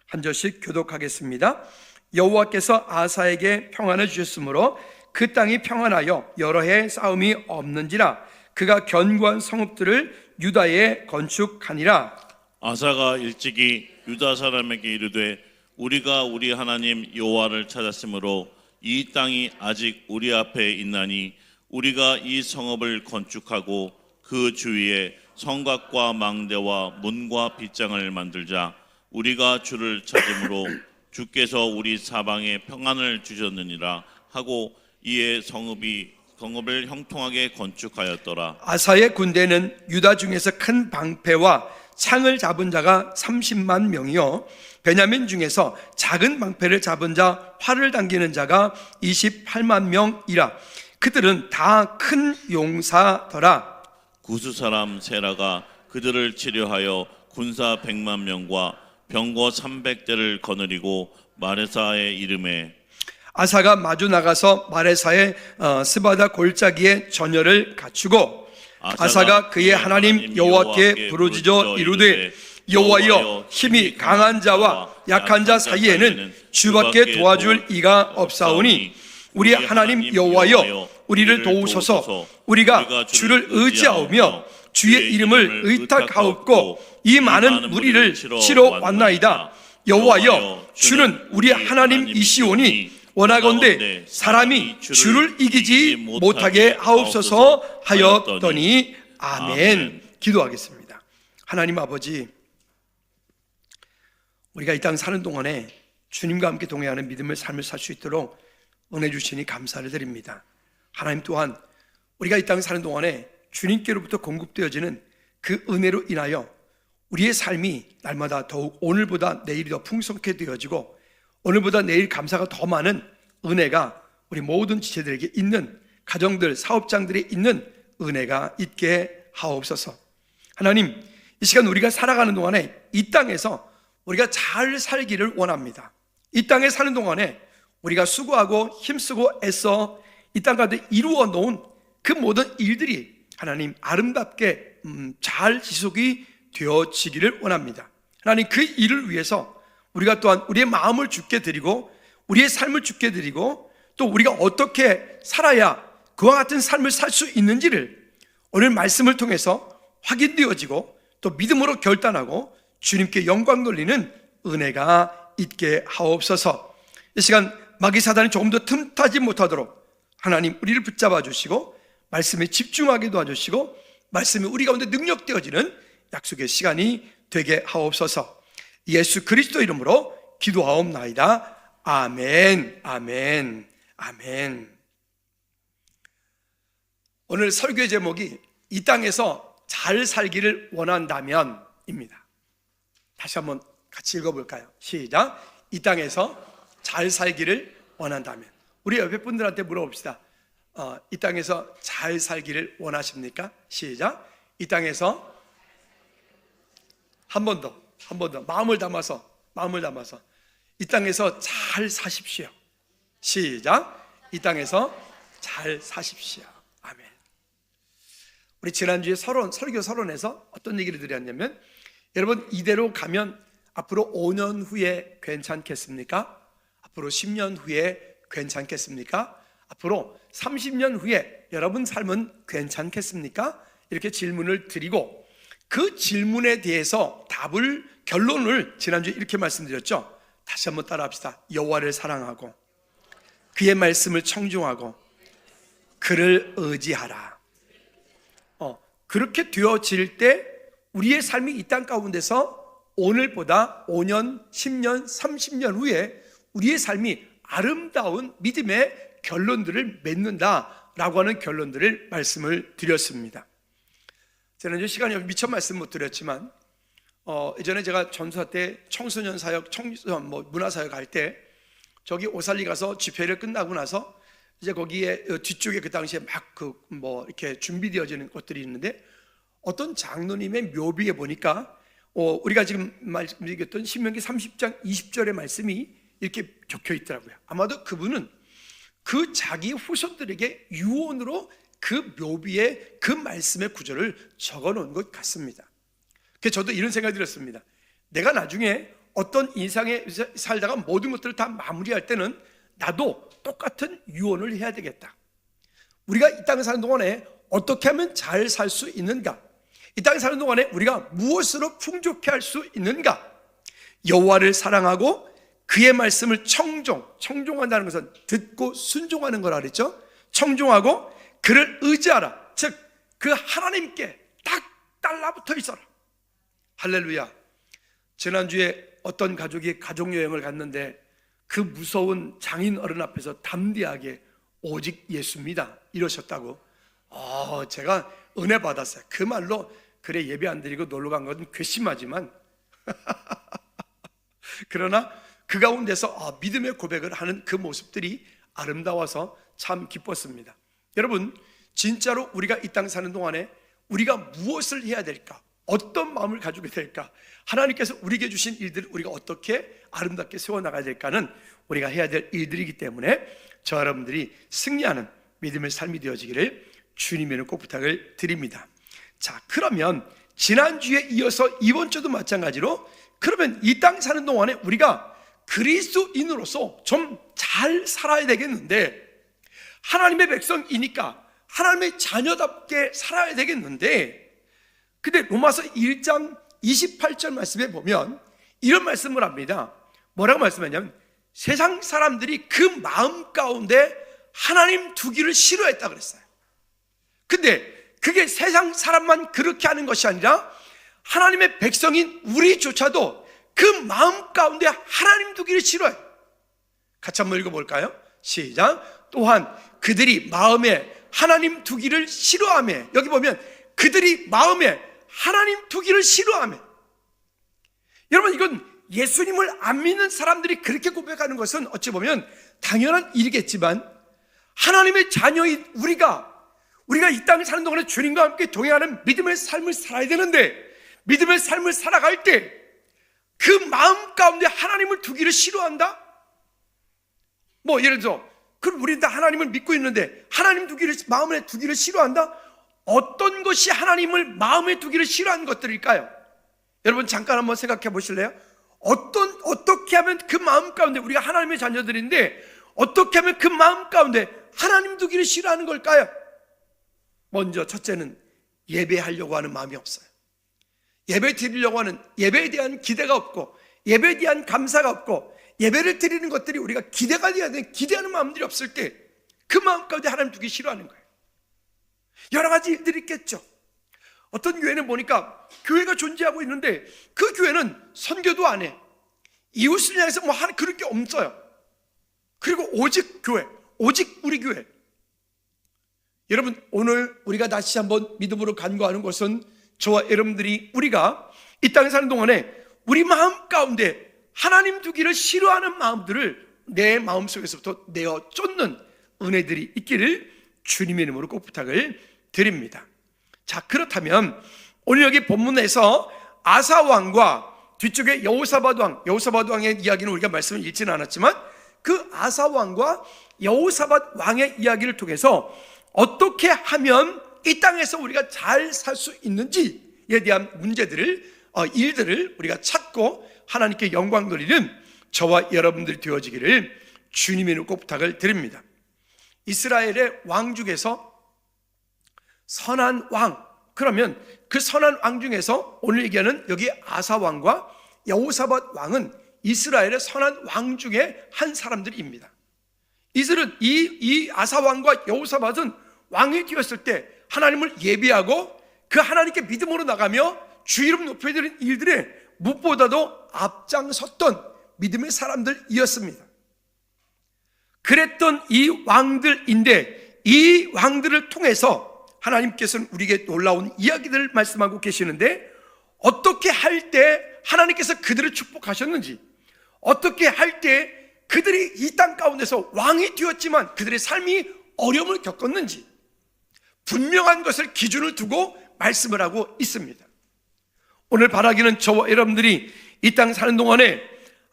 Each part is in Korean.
한 절씩 교독하겠습니다. 여호와께서 아사에게 평안을 주셨으므로 그 땅이 평안하여 여러 해 싸움이 없는지라. 그가 견고한 성읍들을 유다에 건축하니라. 아사가 일찍이 유다 사람에게 이르되 우리가 우리 하나님 여호와를 찾았으므로 이 땅이 아직 우리 앞에 있나니 우리가 이 성읍을 건축하고 그 주위에 성곽과 망대와 문과 빗장을 만들자. 우리가 주를 찾음으로 주께서 우리 사방에 평안을 주셨느니라 하고 이에 성읍을 형통하게 건축하였더라. 아사의 군대는 유다 중에서 큰 방패와 창을 잡은 자가 30만 명이요 베냐민 중에서 작은 방패를 잡은 자 활을 당기는 자가 28만 명이라. 그들은 다 큰 용사더라. 구스 사람 세라가 그들을 치료하여 군사 100만 명과 병거 300대를 거느리고 마레사의 이름에. 아사가 마주 나가서 마레사의 스바다 골짜기에 전열을 갖추고 아사가 그의 하나님 여호와께 부르짖어 이르되 여호와여, 힘이 강한 자와 약한 자 사이에는 주밖에 도와줄 이가 없사오니 우리 하나님 여호와여, 우리를 도우소서. 우리가 주를 의지하오며 주의 이름을 의탁하옵고 이 많은 무리를 치러 왔나이다. 여호와여, 주는 우리 하나님이시오니 원하건대 사람이 주를 이기지 못하게 하옵소서 하였더니 아멘. 기도하겠습니다. 하나님 아버지, 우리가 이 땅 사는 동안에 주님과 함께 동행하는 믿음의 삶을 살 수 있도록 은혜 주시니 감사를 드립니다. 하나님 또한 우리가 이 땅 사는 동안에 주님께로부터 공급되어지는 그 은혜로 인하여 우리의 삶이 날마다 더욱 오늘보다 내일이 더 풍성하게 되어지고 오늘보다 내일 감사가 더 많은 은혜가 우리 모든 지체들에게 있는, 가정들, 사업장들에 있는 은혜가 있게 하옵소서. 하나님, 이 시간 우리가 살아가는 동안에 이 땅에서 우리가 잘 살기를 원합니다. 이 땅에 사는 동안에 우리가 수고하고 힘쓰고 애써 이 땅 가운데 이루어 놓은 그 모든 일들이 하나님 아름답게 잘 지속이 되어지기를 원합니다. 하나님, 그 일을 위해서 우리가 또한 우리의 마음을 주께 드리고 우리의 삶을 주께 드리고 또 우리가 어떻게 살아야 그와 같은 삶을 살 수 있는지를 오늘 말씀을 통해서 확인되어지고 또 믿음으로 결단하고 주님께 영광 돌리는 은혜가 있게 하옵소서. 이 시간 마귀 사단이 조금 더 틈타지 못하도록 하나님 우리를 붙잡아 주시고 말씀에 집중하게 도와주시고 말씀이 우리 가운데 능력되어지는 약속의 시간이 되게 하옵소서. 예수 그리스도 이름으로 기도하옵나이다. 아멘, 아멘, 아멘. 오늘 설교의 제목이 이 땅에서 잘 살기를 원한다면 입니다. 다시 한번 같이 읽어볼까요? 시작. 이 땅에서 잘 살기를 원한다면. 우리 옆에 분들한테 물어봅시다. 이 땅에서 잘 살기를 원하십니까? 시작. 이 땅에서 한 번 더 마음을 담아서 이 땅에서 잘 사십시오. 시작. 이 땅에서 잘 사십시오. 아멘. 우리 지난주에 설교 서론에서 어떤 얘기를 드렸냐면, 여러분 이대로 가면 앞으로 5년 후에 괜찮겠습니까? 앞으로 10년 후에 괜찮겠습니까? 앞으로 30년 후에 여러분 삶은 괜찮겠습니까? 이렇게 질문을 드리고 그 질문에 대해서 결론을 지난주에 이렇게 말씀드렸죠. 다시 한번 따라합시다. 여호와를 사랑하고 그의 말씀을 청종하고 그를 의지하라. 그렇게 되어질 때 우리의 삶이 이 땅 가운데서 오늘보다 5년, 10년, 30년 후에 우리의 삶이 아름다운 믿음의 결론들을 맺는다라고 하는 결론들을 말씀을 드렸습니다. 지난주 시간이 미처 말씀 못 드렸지만 예전에 제가 전사 때 청소년 사역, 문화사역 할 때 저기 오살리 가서 집회를 끝나고 나서 이제 거기에 뒤쪽에 그 당시에 막 이렇게 준비되어지는 것들이 있는데 어떤 장로님의 묘비에 보니까 우리가 지금 말씀드렸던 신명기 30장 20절의 말씀이 이렇게 적혀 있더라고요. 아마도 그분은 그 자기 후손들에게 유언으로 그 묘비에 그 말씀의 구절을 적어 놓은 것 같습니다. 그래서 저도 이런 생각이 들었습니다. 내가 나중에 어떤 인생에 살다가 모든 것들을 다 마무리할 때는 나도 똑같은 유언을 해야 되겠다. 우리가 이 땅에 사는 동안에 어떻게 하면 잘 살 수 있는가? 이 땅에 사는 동안에 우리가 무엇으로 풍족해 할 수 있는가? 여호와를 사랑하고 그의 말씀을 청종한다는 것은 듣고 순종하는 거라 그랬죠. 청종하고 그를 의지하라. 즉 그 하나님께 딱 달라붙어 있어라. 할렐루야. 지난주에 어떤 가족이 가족여행을 갔는데 그 무서운 장인 어른 앞에서 담대하게 오직 예수입니다 이러셨다고. 제가 은혜 받았어요. 그 말로 그래 예배 안 드리고 놀러 간 건 괘씸하지만 그러나 그 가운데서 믿음의 고백을 하는 그 모습들이 아름다워서 참 기뻤습니다. 여러분, 진짜로 우리가 이 땅 사는 동안에 우리가 무엇을 해야 될까? 어떤 마음을 가지게 될까? 하나님께서 우리에게 주신 일들을 우리가 어떻게 아름답게 세워나가야 될까는 우리가 해야 될 일들이기 때문에 저 여러분들이 승리하는 믿음의 삶이 되어지기를 주님의 꼭 부탁을 드립니다. 자, 그러면 지난주에 이어서 이번 주도 마찬가지로 그러면 이 땅 사는 동안에 우리가 그리스도인으로서 좀 잘 살아야 되겠는데, 하나님의 백성이니까 하나님의 자녀답게 살아야 되겠는데, 근데 로마서 1장 28절 말씀에 보면 이런 말씀을 합니다. 뭐라고 말씀하냐면 세상 사람들이 그 마음 가운데 하나님 두기를 싫어했다 그랬어요. 근데 그게 세상 사람만 그렇게 하는 것이 아니라 하나님의 백성인 우리조차도 그 마음 가운데 하나님 두기를 싫어해요. 같이 한번 읽어볼까요? 시작. 또한 그들이 마음에 하나님 두기를 싫어하며, 여기 보면 그들이 마음에 하나님 두기를 싫어하며. 여러분, 이건 예수님을 안 믿는 사람들이 그렇게 고백하는 것은 어찌 보면 당연한 일이겠지만, 하나님의 자녀인 우리가 이 땅에 사는 동안에 주님과 함께 동행하는 믿음의 삶을 살아야 되는데, 믿음의 삶을 살아갈 때 그 마음 가운데 하나님을 두기를 싫어한다? 예를 들어 그럼 우리는 다 하나님을 믿고 있는데 하나님 마음에 두기를 싫어한다? 어떤 것이 하나님을 마음에 두기를 싫어하는 것들일까요? 여러분 잠깐 한번 생각해 보실래요? 어떻게 하면 그 마음 가운데, 우리가 하나님의 자녀들인데 어떻게 하면 그 마음 가운데 하나님 두기를 싫어하는 걸까요? 먼저 첫째는 예배하려고 하는 마음이 없어요. 예배 드리려고 하는, 예배에 대한 기대가 없고, 예배에 대한 감사가 없고, 예배를 드리는 것들이 우리가 기대가 돼야 되는, 기대하는 마음들이 없을 때 그 마음 가운데 하나님 두기 싫어하는 거예요. 여러 가지 일들이 있겠죠. 어떤 교회는 보니까 교회가 존재하고 있는데 그 교회는 선교도 안 해. 이웃을 향해서 그럴 게 없어요. 그리고 오직 교회, 오직 우리 교회. 여러분, 오늘 우리가 다시 한번 믿음으로 간구하는 것은 저와 여러분들이 우리가 이 땅에 사는 동안에 우리 마음 가운데 하나님 두기를 싫어하는 마음들을 내 마음속에서부터 내어 쫓는 은혜들이 있기를 주님의 이름으로 꼭 부탁을 드립니다. 자, 그렇다면 오늘 여기 본문에서 아사 왕과 뒤쪽에 여호사밧 왕의 이야기는 우리가 말씀을 읽지는 않았지만 그 아사 왕과 여호사밧 왕의 이야기를 통해서 어떻게 하면 이 땅에서 우리가 잘 살 수 있는지에 대한 일들을 우리가 찾고 하나님께 영광 돌리는 저와 여러분들이 되어지기를 주님의 이름으로 꼭 부탁을 드립니다. 이스라엘의 왕 중에서 선한 왕, 그러면 그 선한 왕 중에서 오늘 얘기하는 여기 아사 왕과 여호사밧 왕은 이스라엘의 선한 왕 중에 한 사람들입니다. 이들은 이 아사 왕과 여호사밧은 왕이 되었을 때 하나님을 예배하고 그 하나님께 믿음으로 나가며 주 이름 높여드리는 일들에 무엇보다도 앞장섰던 믿음의 사람들이었습니다. 그랬던 이 왕들인데 이 왕들을 통해서 하나님께서는 우리에게 놀라운 이야기들을 말씀하고 계시는데, 어떻게 할 때 하나님께서 그들을 축복하셨는지, 어떻게 할 때 그들이 이 땅 가운데서 왕이 되었지만 그들의 삶이 어려움을 겪었는지 분명한 것을 기준을 두고 말씀을 하고 있습니다. 오늘 바라기는 저와 여러분들이 이 땅 사는 동안에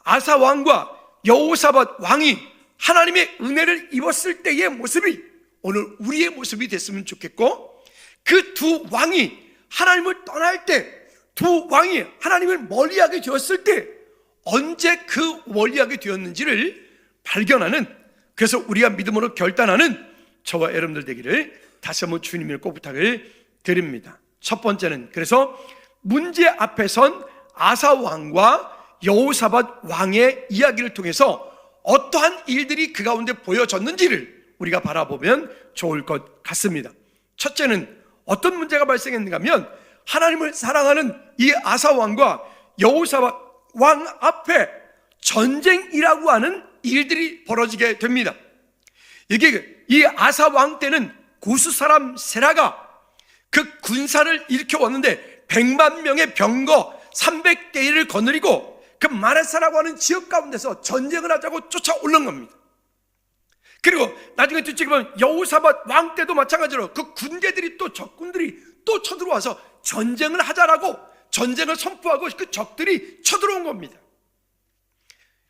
아사 왕과 여호사밧 왕이 하나님의 은혜를 입었을 때의 모습이 오늘 우리의 모습이 됐으면 좋겠고, 그 두 왕이 하나님을 떠날 때, 두 왕이 하나님을 멀리하게 되었을 때 언제 그 원리하게 되었는지를 발견하는, 그래서 우리가 믿음으로 결단하는 저와 여러분들 되기를 다시 한번 주님을 꼭 부탁을 드립니다. 첫 번째는, 그래서 문제 앞에 선 아사 왕과 여호사밧 왕의 이야기를 통해서 어떠한 일들이 그 가운데 보여졌는지를 우리가 바라보면 좋을 것 같습니다. 첫째는 어떤 문제가 발생했는가 하면, 하나님을 사랑하는 이 아사 왕과 여호사밧 왕 앞에 전쟁이라고 하는 일들이 벌어지게 됩니다. 이게 이 아사 왕 때는 구스 사람 세라가 그 군사를 일으켜 왔는데 100만 명의 병거 300대를 거느리고 그 마레사라고 하는 지역 가운데서 전쟁을 하자고 쫓아올른 겁니다. 그리고 나중에 뒤집으면 여호사밧 왕 때도 마찬가지로 그 군대들이 또 적군들이 또 쳐들어와서 전쟁을 하자라고 전쟁을 선포하고 그 적들이 쳐들어온 겁니다.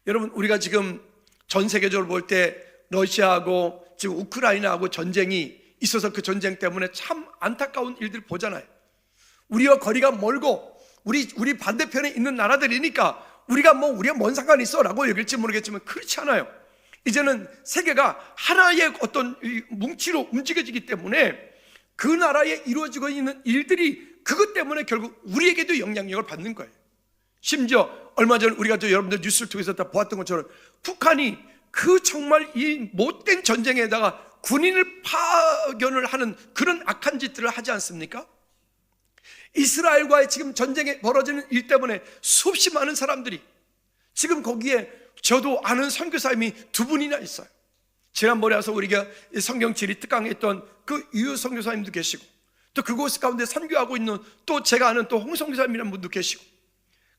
여러분, 우리가 지금 전 세계적으로 볼 때 러시아하고 지금 우크라이나하고 전쟁이 있어서 그 전쟁 때문에 참 안타까운 일들 보잖아요. 우리와 거리가 멀고 우리 반대편에 있는 나라들이니까 우리가 뭔 상관이 있어 라고 여길지 모르겠지만 그렇지 않아요. 이제는 세계가 하나의 어떤 뭉치로 움직여지기 때문에 그 나라에 이루어지고 있는 일들이 그것 때문에 결국 우리에게도 영향력을 받는 거예요. 심지어 얼마 전 우리가 또 여러분들 뉴스를 통해서 다 보았던 것처럼 북한이 그 정말 이 못된 전쟁에다가 군인을 파견을 하는 그런 악한 짓들을 하지 않습니까? 이스라엘과의 지금 전쟁에 벌어지는 일 때문에 수없이 많은 사람들이 지금 거기에, 저도 아는 선교사님이 2분이나 있어요. 지난번에 와서 우리가 성경 지리 특강했던 그 유 선교사님도 계시고, 또 그곳 가운데 선교하고 있는 또 제가 아는 또 홍 선교사님이라는 분도 계시고,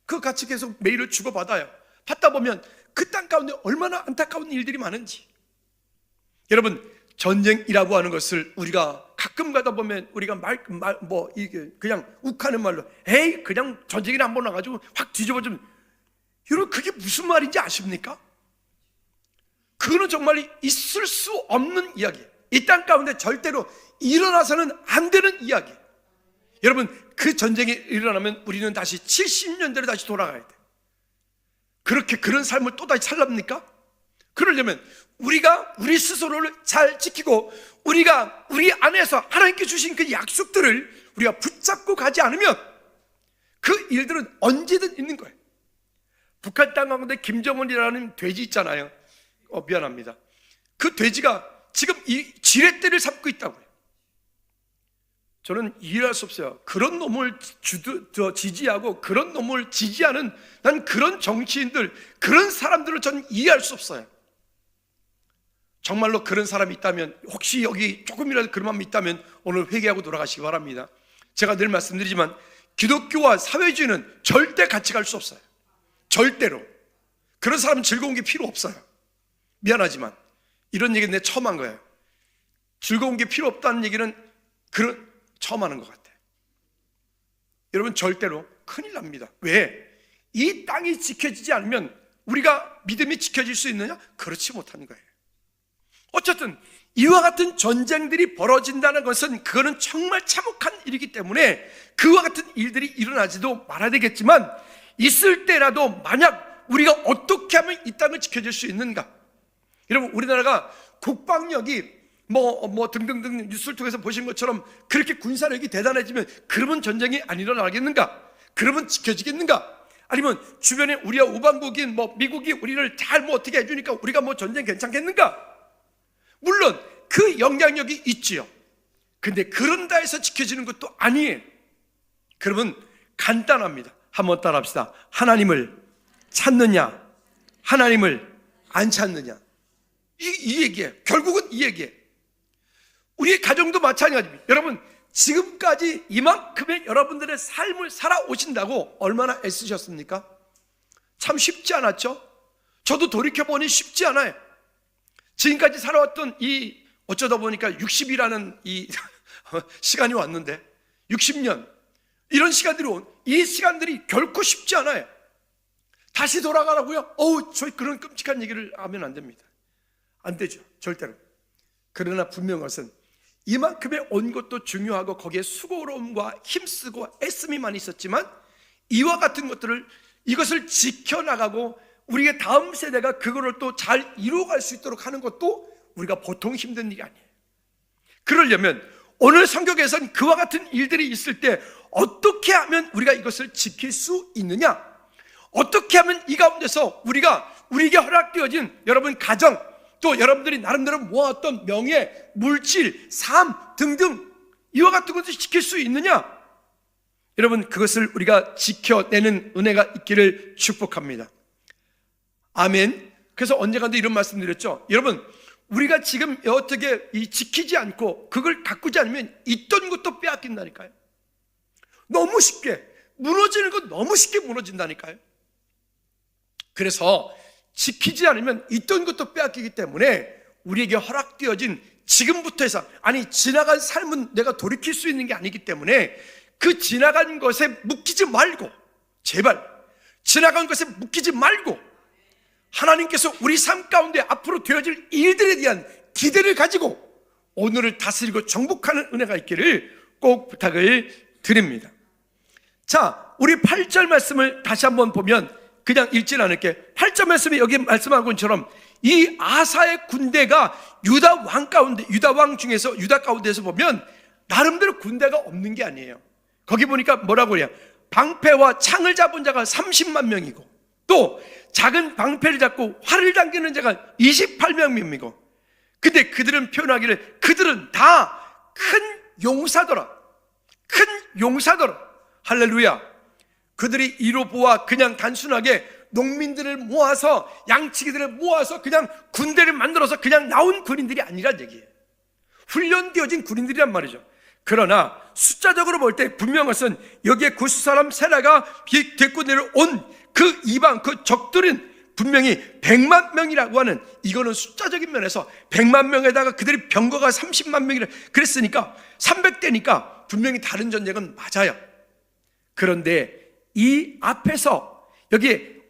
그 같이 계속 메일을 주고받아요. 받다 보면 그 땅 가운데 얼마나 안타까운 일들이 많은지. 여러분, 전쟁이라고 하는 것을 우리가 가끔 가다 보면 우리가 이게 그냥 욱하는 말로 에이 그냥 전쟁이나 한번 와가지고 확 뒤집어주면, 여러분 그게 무슨 말인지 아십니까? 그거는 정말 있을 수 없는 이야기예요. 이 땅 가운데 절대로 일어나서는 안 되는 이야기예요. 여러분, 그 전쟁이 일어나면 우리는 다시 70년대로 다시 돌아가야 돼. 그런 삶을 또다시 살랍니까? 그러려면 우리가 우리 스스로를 잘 지키고 우리가 우리 안에서 하나님께 주신 그 약속들을 우리가 붙잡고 가지 않으면 그 일들은 언제든 있는 거예요. 북한 땅 가운데 김정은이라는 돼지 있잖아요. 미안합니다. 그 돼지가 지금 이 지렛대를 삼고 있다고요. 저는 이해할 수 없어요. 그런 놈을 지지하고 그런 놈을 지지하는 난 그런 정치인들, 그런 사람들을 저는 이해할 수 없어요. 정말로 그런 사람이 있다면, 혹시 여기 조금이라도 그런 마음이 있다면 오늘 회개하고 돌아가시기 바랍니다. 제가 늘 말씀드리지만 기독교와 사회주의는 절대 같이 갈 수 없어요. 절대로. 그런 사람은 즐거운 게 필요 없어요. 미안하지만 이런 얘기는 내가 처음 한 거예요. 즐거운 게 필요 없다는 얘기는 처음 하는 것 같아요. 여러분, 절대로 큰일 납니다. 왜? 이 땅이 지켜지지 않으면 우리가 믿음이 지켜질 수 있느냐? 그렇지 못하는 거예요. 어쨌든 이와 같은 전쟁들이 벌어진다는 것은 그거는 정말 참혹한 일이기 때문에 그와 같은 일들이 일어나지도 말아야 되겠지만, 있을 때라도 만약 우리가 어떻게 하면 이 땅을 지켜줄 수 있는가? 여러분, 우리나라가 국방력이 등등등 뉴스를 통해서 보신 것처럼 그렇게 군사력이 대단해지면 그러면 전쟁이 안 일어나겠는가? 그러면 지켜지겠는가? 아니면 주변에 우리와 우방국인 미국이 우리를 잘 어떻게 해주니까 우리가 전쟁 괜찮겠는가? 물론 그 영향력이 있지요. 근데 그런다 해서 지켜지는 것도 아니에요. 그러면 간단합니다. 한번 따라합시다. 하나님을 찾느냐, 하나님을 안 찾느냐. 이 얘기예요. 결국은 이 얘기예요. 우리의 가정도 마찬가지입니다. 여러분, 지금까지 이만큼의 여러분들의 삶을 살아오신다고 얼마나 애쓰셨습니까? 참 쉽지 않았죠? 저도 돌이켜보니 쉽지 않아요. 지금까지 살아왔던 어쩌다 보니까 60이라는 이 시간이 왔는데, 60년 이런 시간들이 이 시간들이 결코 쉽지 않아요. 다시 돌아가라고요? 저희 그런 끔찍한 얘기를 하면 안 됩니다. 안 되죠, 절대로. 그러나 분명한 것은 이만큼의 온 것도 중요하고 거기에 수고로움과 힘쓰고 애씀이 많이 있었지만 이와 같은 것들을 이것을 지켜나가고 우리의 다음 세대가 그거를 또 잘 이루어갈 수 있도록 하는 것도 우리가 보통 힘든 일이 아니에요. 그러려면 오늘 성경에서는 그와 같은 일들이 있을 때 어떻게 하면 우리가 이것을 지킬 수 있느냐, 어떻게 하면 이 가운데서 우리에게 허락되어진 여러분 가정, 또 여러분들이 나름대로 모았던 명예, 물질, 삶 등등 이와 같은 것을 지킬 수 있느냐, 여러분 그것을 우리가 지켜내는 은혜가 있기를 축복합니다. 아멘. 그래서 언젠가도 이런 말씀 드렸죠. 여러분, 우리가 지금 어떻게 지키지 않고 그걸 가꾸지 않으면 있던 것도 빼앗긴다니까요. 너무 쉽게 무너지는 건 너무 쉽게 무너진다니까요. 그래서 지키지 않으면 있던 것도 빼앗기기 때문에 우리에게 허락되어진 지금부터 해서, 아니 지나간 삶은 내가 돌이킬 수 있는 게 아니기 때문에 그 지나간 것에 묶이지 말고, 제발 지나간 것에 묶이지 말고 하나님께서 우리 삶 가운데 앞으로 되어질 일들에 대한 기대를 가지고 오늘을 다스리고 정복하는 은혜가 있기를 꼭 부탁을 드립니다. 자, 우리 8절 말씀을 다시 한번 보면, 그냥 읽진 않을게. 8절 말씀에 여기 말씀한 것처럼 이 아사의 군대가 유다 왕 중에서, 유다 가운데서 보면 나름대로 군대가 없는 게 아니에요. 거기 보니까 뭐라고 해요? 방패와 창을 잡은 자가 30만 명이고, 또 작은 방패를 잡고 활을 당기는 자가 28명이고, 근데 그들은 표현하기를 그들은 다 큰 용사더라. 큰 용사더라. 할렐루야. 그들이 이로 보아 그냥 단순하게 농민들을 모아서, 양치기들을 모아서 그냥 군대를 만들어서 그냥 나온 군인들이 아니란 얘기예요. 훈련되어진 군인들이란 말이죠. 그러나 숫자적으로 볼 때 분명한 것은 여기에 구스 사람 세라가 데리고 내려온 그 이방, 그 적들은 분명히 100만 명이라고 하는, 이거는 숫자적인 면에서 100만 명에다가 그들이 병거가 30만 명이라 그랬으니까 300대니까 분명히 다른 전쟁은 맞아요. 그런데 이 앞에서 여기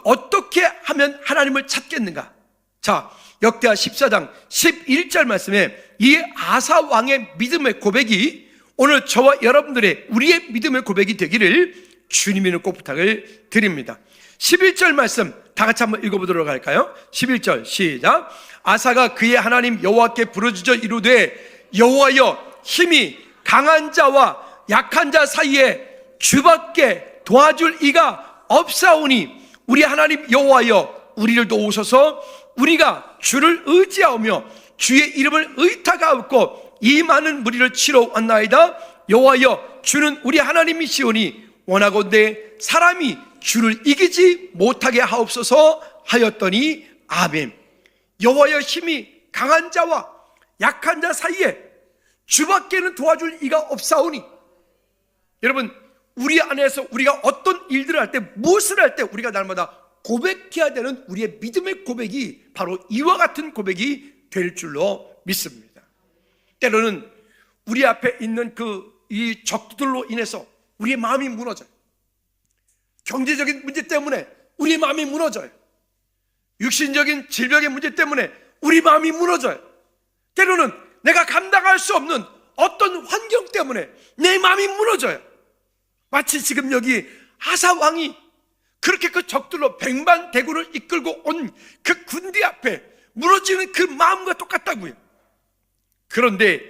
어떻게 하면 하나님을 찾겠는가? 자, 역대하 14장 11절 말씀에 이 아사 왕의 믿음의 고백이 오늘 저와 여러분들의, 우리의 믿음의 고백이 되기를 주님이는 꼭 부탁을 드립니다. 11절 말씀 다 같이 한번 읽어보도록 할까요? 11절 시작. 아사가 그의 하나님 여호와께 부르짖어 이르되 여호와여, 힘이 강한 자와 약한 자 사이에 주밖에 도와줄 이가 없사오니 우리 하나님 여호와여, 우리를 도우소서. 우리가 주를 의지하오며 주의 이름을 의탁하옵고 이 많은 무리를 치러 왔나이다. 여호와여, 주는 우리 하나님이시오니 원하건대 사람이 주를 이기지 못하게 하옵소서 하였더니 아멘. 여호와여, 힘이 강한 자와 약한 자 사이에 주밖에는 도와줄 이가 없사오니, 여러분 우리 안에서 우리가 어떤 일들을 할 때, 무엇을 할 때 우리가 날마다 고백해야 되는 우리의 믿음의 고백이 바로 이와 같은 고백이 될 줄로 믿습니다. 때로는 우리 앞에 있는 이 적들로 인해서 우리의 마음이 무너져요. 경제적인 문제 때문에 우리의 마음이 무너져요. 육신적인 질병의 문제 때문에 우리 마음이 무너져요. 때로는 내가 감당할 수 없는 어떤 환경 때문에 내 마음이 무너져요. 마치 지금 여기 아사 왕이 그렇게 그 적들로 백만대군을 이끌고 온 그 군대 앞에 무너지는 그 마음과 똑같다고요. 그런데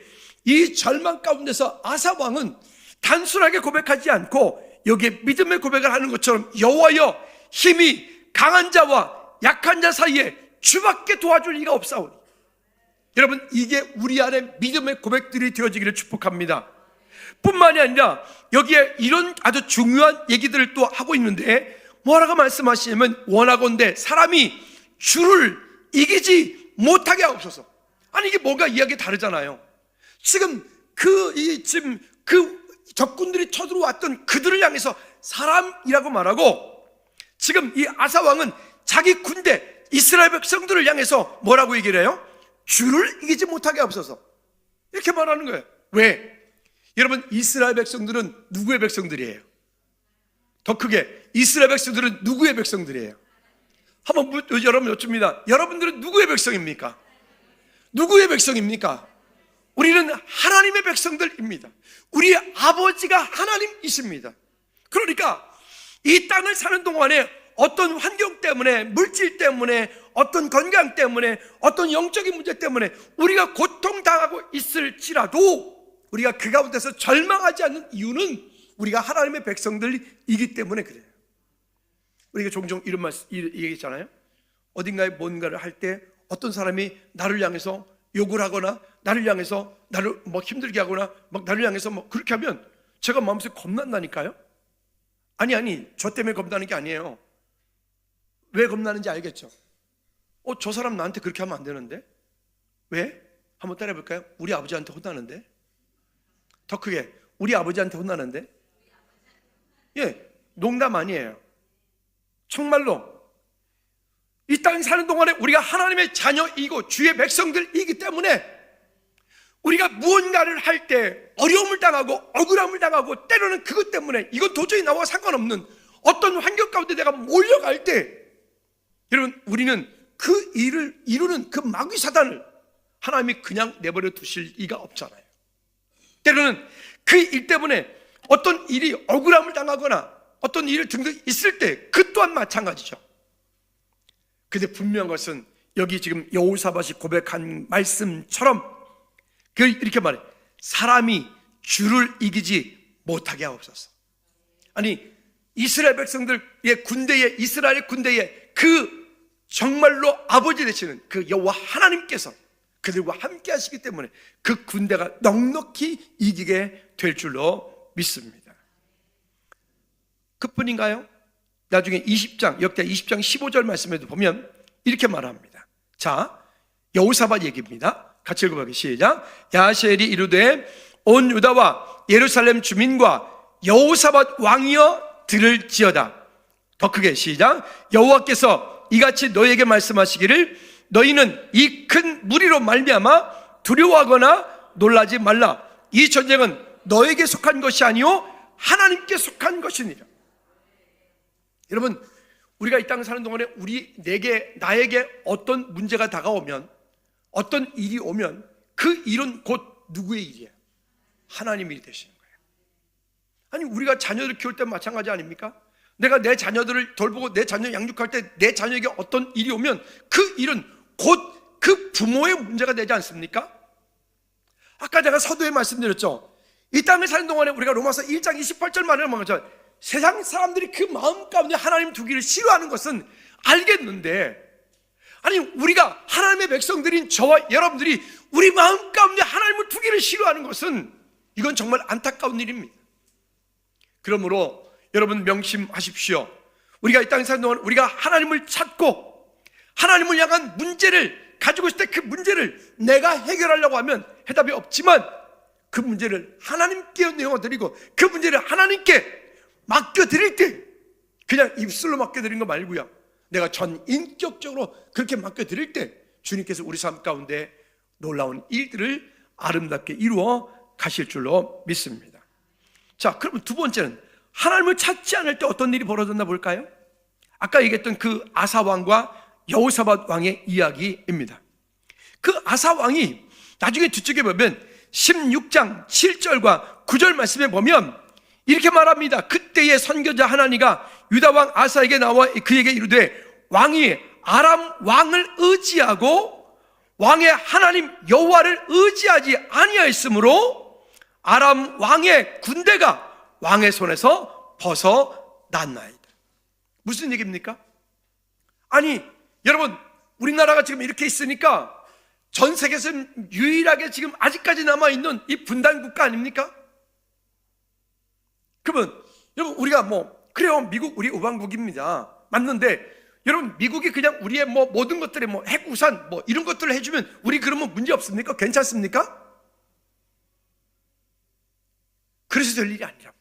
이 절망 가운데서 아사 왕은 단순하게 고백하지 않고 여기에 믿음의 고백을 하는 것처럼 여호와여, 힘이 강한 자와 약한 자 사이에 주밖에 도와줄 이가 없사오니, 여러분 이게 우리 안에 믿음의 고백들이 되어지기를 축복합니다. 뿐만이 아니라 여기에 이런 아주 중요한 얘기들을 또 하고 있는데, 뭐라고 말씀하시냐면 원하건대 사람이 주를 이기지 못하게 하옵소서. 아니 이게 뭔가 이야기 다르잖아요. 지금 그 적군들이 쳐들어왔던 그들을 향해서 사람이라고 말하고, 지금 이 아사 왕은 자기 군대 이스라엘 백성들을 향해서 뭐라고 얘기를 해요? 주를 이기지 못하게 하옵소서, 이렇게 말하는 거예요. 왜? 여러분 이스라엘 백성들은 누구의 백성들이에요? 더 크게, 이스라엘 백성들은 누구의 백성들이에요? 한번 여러분 여쭙니다. 여러분들은 누구의 백성입니까? 누구의 백성입니까? 우리는 하나님의 백성들입니다. 우리의 아버지가 하나님이십니다. 그러니까 이 땅을 사는 동안에 어떤 환경 때문에, 물질 때문에, 어떤 건강 때문에, 어떤 영적인 문제 때문에 우리가 고통당하고 있을지라도 우리가 그 가운데서 절망하지 않는 이유는 우리가 하나님의 백성들이기 때문에 그래요. 우리가 종종 이런 말 얘기했잖아요. 어딘가에 뭔가를 할 때 어떤 사람이 나를 향해서 욕을 하거나 나를 향해서 나를 힘들게 하거나 나를 향해서 그렇게 하면 제가 마음속에 겁난다니까요. 아니 저 때문에 겁나는 게 아니에요. 왜 겁나는지 알겠죠? 저 사람 나한테 그렇게 하면 안 되는데? 왜? 한번 따라해 볼까요? 우리 아버지한테 혼나는데? 더 크게, 우리 아버지한테 혼나는데? 예, 농담 아니에요. 정말로 이 땅에 사는 동안에 우리가 하나님의 자녀이고 주의 백성들이기 때문에 우리가 무언가를 할 때 어려움을 당하고 억울함을 당하고 때로는 그것 때문에 이건 도저히 나와 상관없는 어떤 환경 가운데 내가 몰려갈 때, 여러분, 우리는 그 일을 이루는 그 마귀 사단을 하나님이 그냥 내버려 두실 리가 없잖아요. 때로는 그 일 때문에 어떤 일이 억울함을 당하거나 어떤 일을 등등 있을 때 그 또한 마찬가지죠. 근데 분명한 것은 여기 지금 여호사밧이 고백한 말씀처럼 이렇게 말해, 사람이 주를 이기지 못하게 하옵소서. 아니, 이스라엘 백성들의 군대에, 이스라엘 군대에 그 정말로 아버지 되시는 그 여호와 하나님께서 그들과 함께 하시기 때문에 그 군대가 넉넉히 이기게 될 줄로 믿습니다. 그뿐인가요? 나중에 20장, 역대 20장 15절 말씀에도 보면 이렇게 말합니다. 자, 여호사밧 얘기입니다. 같이 읽어보겠습니다. 시작. 야하시엘이 이르되 온 유다와 예루살렘 주민과 여호사밧 왕이여 들을지어다. 더 크게 시작. 여호와께서 이같이 너에게 말씀하시기를 너희는 이 큰 무리로 말미암아 두려워하거나 놀라지 말라. 이 전쟁은 너에게 속한 것이 아니요 하나님께 속한 것이니라. 여러분, 우리가 이 땅을 사는 동안에 나에게 어떤 문제가 다가오면, 어떤 일이 오면 그 일은 곧 누구의 일이에요? 하나님의 일이 되시는 거예요. 아니, 우리가 자녀를 키울 때 마찬가지 아닙니까? 내가 내 자녀들을 돌보고 내 자녀 양육할 때 내 자녀에게 어떤 일이 오면 그 일은 곧 그 부모의 문제가 되지 않습니까? 아까 제가 서두에 말씀드렸죠. 이 땅을 사는 동안에 우리가 로마서 1장 28절 말을 보면 세상 사람들이 그 마음 가운데 하나님 두기를 싫어하는 것은 알겠는데, 아니, 우리가 하나님의 백성들인 저와 여러분들이 우리 마음 가운데 하나님을 두기를 싫어하는 것은 이건 정말 안타까운 일입니다. 그러므로 여러분 명심하십시오. 우리가 이 땅에 사는 동안 우리가 하나님을 찾고 하나님을 향한 문제를 가지고 있을 때 그 문제를 내가 해결하려고 하면 해답이 없지만 그 문제를 하나님께 내어드리고 그 문제를 하나님께 맡겨드릴 때 그냥 입술로 맡겨드리는 거 말고요, 내가 전 인격적으로 그렇게 맡겨드릴 때 주님께서 우리 삶 가운데 놀라운 일들을 아름답게 이루어 가실 줄로 믿습니다. 자, 그러면 두 번째는 하나님을 찾지 않을 때 어떤 일이 벌어졌나 볼까요? 아까 얘기했던 그 아사 왕과 여호사밧 왕의 이야기입니다. 그 아사 왕이 나중에 뒤쪽에 보면 16장 7절과 9절 말씀에 보면 이렇게 말합니다. 그때의 선교자 하나니가 유다 왕 아사에게 나와 그에게 이르되 왕이 아람 왕을 의지하고 왕의 하나님 여호와를 의지하지 아니하였으므로 아람 왕의 군대가 왕의 손에서 벗어났나이다. 무슨 얘기입니까? 아니, 여러분, 우리나라가 지금 이렇게 있으니까 전 세계에서 유일하게 지금 아직까지 남아있는 이 분단 국가 아닙니까? 그러면 여러분, 우리가 그래요, 미국 우리 우방국입니다. 맞는데 여러분, 미국이 그냥 우리의 모든 것들에 핵우산 이런 것들을 해주면 우리 그러면 문제 없습니까? 괜찮습니까? 그래서 될 일이 아니라고요.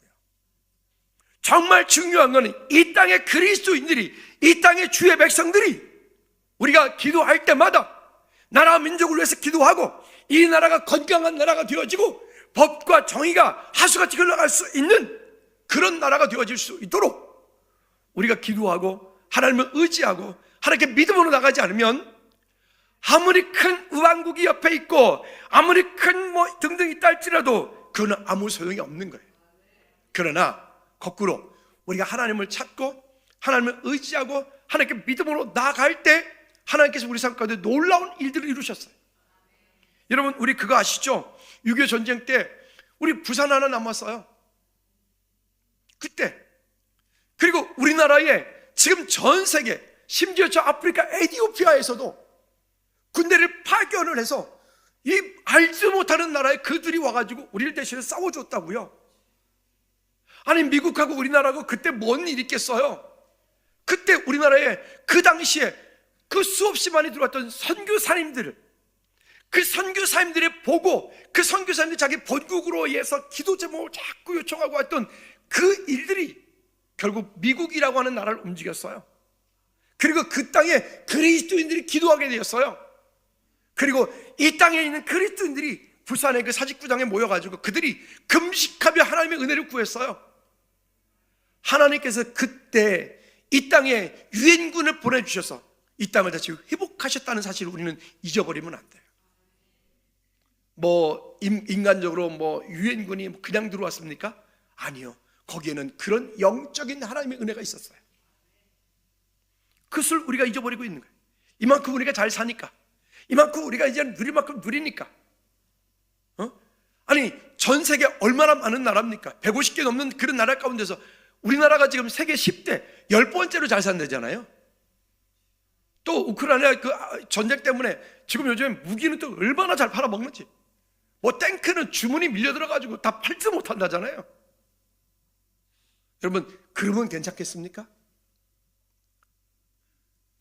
정말 중요한 것은 이 땅의 그리스도인들이, 이 땅의 주의 백성들이 우리가 기도할 때마다 나라와 민족을 위해서 기도하고 이 나라가 건강한 나라가 되어지고 법과 정의가 하수같이 흘러갈 수 있는 그런 나라가 되어질 수 있도록 우리가 기도하고 하나님을 의지하고 하나님께 믿음으로 나가지 않으면 아무리 큰 우방국이 옆에 있고 아무리 큰 등등 있다 할지라도 그거는 아무 소용이 없는 거예요. 그러나 거꾸로 우리가 하나님을 찾고 하나님을 의지하고 하나님께 믿음으로 나아갈 때 하나님께서 우리 삶 가운데 놀라운 일들을 이루셨어요. 여러분, 우리 그거 아시죠? 6.25 전쟁 때 우리 부산 하나 남았어요. 그때. 그리고 우리나라에 지금 전 세계, 심지어 저 아프리카 에티오피아에서도 군대를 파견을 해서 이 알지도 못하는 나라에 그들이 와가지고 우리를 대신해 싸워줬다고요. 아니, 미국하고 우리나라하고 그때 뭔 일이 있겠어요? 그때 우리나라에 그 당시에 그 수없이 많이 들어왔던 선교사님들을, 그 선교사님들이 보고 그 선교사님들이 자기 본국으로 위해서 기도 제목을 자꾸 요청하고 왔던 그 일들이 결국 미국이라고 하는 나라를 움직였어요. 그리고 그 땅에 그리스도인들이 기도하게 되었어요. 그리고 이 땅에 있는 그리스도인들이 부산의 그 사직구장에 모여가지고 그들이 금식하며 하나님의 은혜를 구했어요. 하나님께서 그때 이 땅에 유엔군을 보내주셔서 이 땅을 다시 회복하셨다는 사실을 우리는 잊어버리면 안 돼요. 뭐 인간적으로 뭐 유엔군이 그냥 들어왔습니까? 아니요. 거기에는 그런 영적인 하나님의 은혜가 있었어요. 그것을 우리가 잊어버리고 있는 거예요. 이만큼 우리가 잘 사니까, 이만큼 우리가 이제 누릴 만큼 누리니까. 아니, 전 세계 얼마나 많은 나라입니까? 150개 넘는 그런 나라 가운데서 우리나라가 지금 세계 10대 10번째로 잘 산다잖아요. 또 우크라이나 그 전쟁 때문에 지금 요즘에 무기는 또 얼마나 잘 팔아먹는지, 뭐 탱크는 주문이 밀려들어가지고 다 팔지 못한다잖아요. 여러분, 그러면 괜찮겠습니까?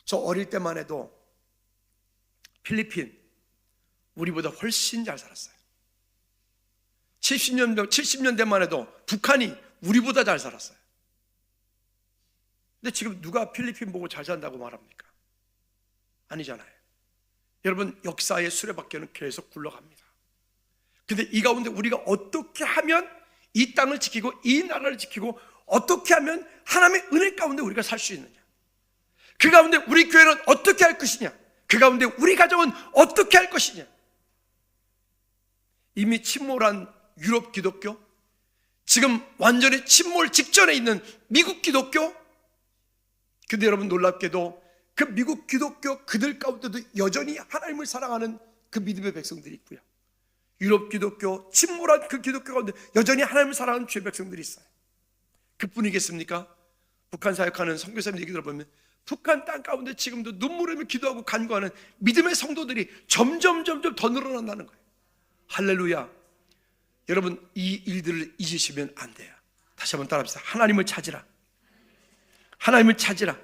저 어릴 때만 해도 필리핀 우리보다 훨씬 잘 살았어요. 70년대만 해도 북한이 우리보다 잘 살았어요. 근데 지금 누가 필리핀 보고 잘 산다고 말합니까? 아니잖아요. 여러분, 역사의 수레바퀴는 계속 굴러갑니다. 근데 이 가운데 우리가 어떻게 하면 이 땅을 지키고 이 나라를 지키고 어떻게 하면 하나님의 은혜 가운데 우리가 살 수 있느냐, 그 가운데 우리 교회는 어떻게 할 것이냐, 그 가운데 우리 가정은 어떻게 할 것이냐. 이미 침몰한 유럽 기독교, 지금 완전히 침몰 직전에 있는 미국 기독교. 근데 여러분, 놀랍게도 그 미국 기독교 그들 가운데도 여전히 하나님을 사랑하는 그 믿음의 백성들이 있고요, 유럽 기독교, 침몰한 그 기독교 가운데 여전히 하나님을 사랑하는 주의 백성들이 있어요. 그뿐이겠습니까? 북한 사역하는 선교사님 얘기 들어보면 북한 땅 가운데 지금도 눈물 흘리며 기도하고 간구하는 믿음의 성도들이 점점 더 늘어난다는 거예요. 할렐루야. 여러분, 이 일들을 잊으시면 안 돼요. 다시 한번 따라합시다. 하나님을 찾으라. 하나님을 찾으라.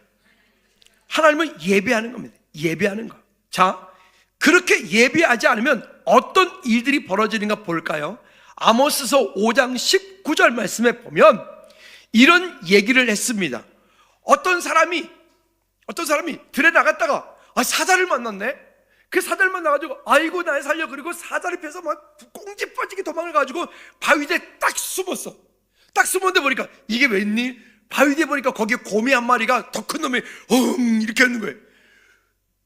하나님을 예배하는 겁니다. 예배하는 거. 자, 그렇게 예배하지 않으면 어떤 일들이 벌어지는가 볼까요? 아모스서 5장 19절 말씀에 보면 이런 얘기를 했습니다. 어떤 사람이 들에 나갔다가 사자를 만났네. 그 사자를 만나가지고 아이고 날 살려. 그리고 사자를 펴서 막 꽁지 빠지게 도망을 가지고 바위에 딱 숨었어. 딱 숨었는데 보니까 이게 웬일? 바위에 보니까 거기에 곰이 한 마리가 더 큰 놈이 이렇게 하는 거예요.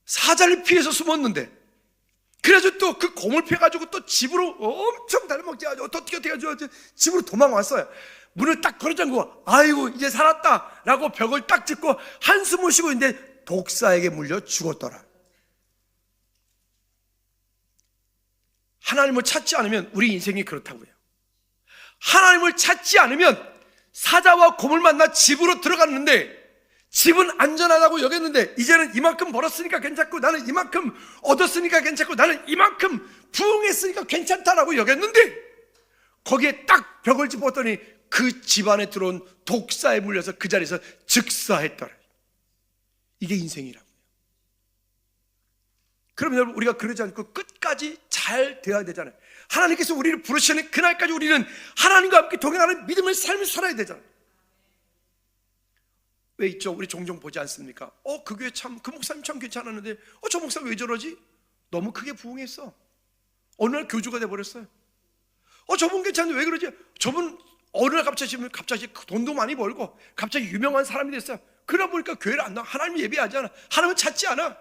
사자를 피해서 숨었는데, 그래서 또 그 곰을 피해가지고 또 집으로 엄청 달먹지 가지고 어떻게 해가지고 집으로 도망왔어요. 문을 딱 걸어 잠그고 아이고 이제 살았다 라고 벽을 딱 짚고 한숨을 쉬고 있는데 독사에게 물려 죽었더라. 하나님을 찾지 않으면 우리 인생이 그렇다고요. 하나님을 찾지 않으면 사자와 곰을 만나 집으로 들어갔는데 집은 안전하다고 여겼는데 이제는 이만큼 벌었으니까 괜찮고, 나는 이만큼 얻었으니까 괜찮고, 나는 이만큼 부흥했으니까 괜찮다라고 여겼는데 거기에 딱 벽을 짚었더니 그 집안에 들어온 독사에 물려서 그 자리에서 즉사했더라. 이게 인생이라고요. 그럼 여러분, 우리가 그러지 않고 끝까지 잘 되어야 되잖아요. 하나님께서 우리를 부르시는 그날까지 우리는 하나님과 함께 동행하는 믿음의 삶을 살아야 되잖아요. 왜 있죠? 우리 종종 보지 않습니까? 그 교회 참, 그 목사님 참 괜찮았는데 저 목사 왜 저러지? 너무 크게 부흥했어. 어느 날 교주가 돼버렸어요. 저분 괜찮은데 왜 그러지? 저분 어느 날 갑자기 돈도 많이 벌고 갑자기 유명한 사람이 됐어요. 그러다 보니까 교회를 안 나와. 하나님 예배하지 않아. 하나님을 찾지 않아.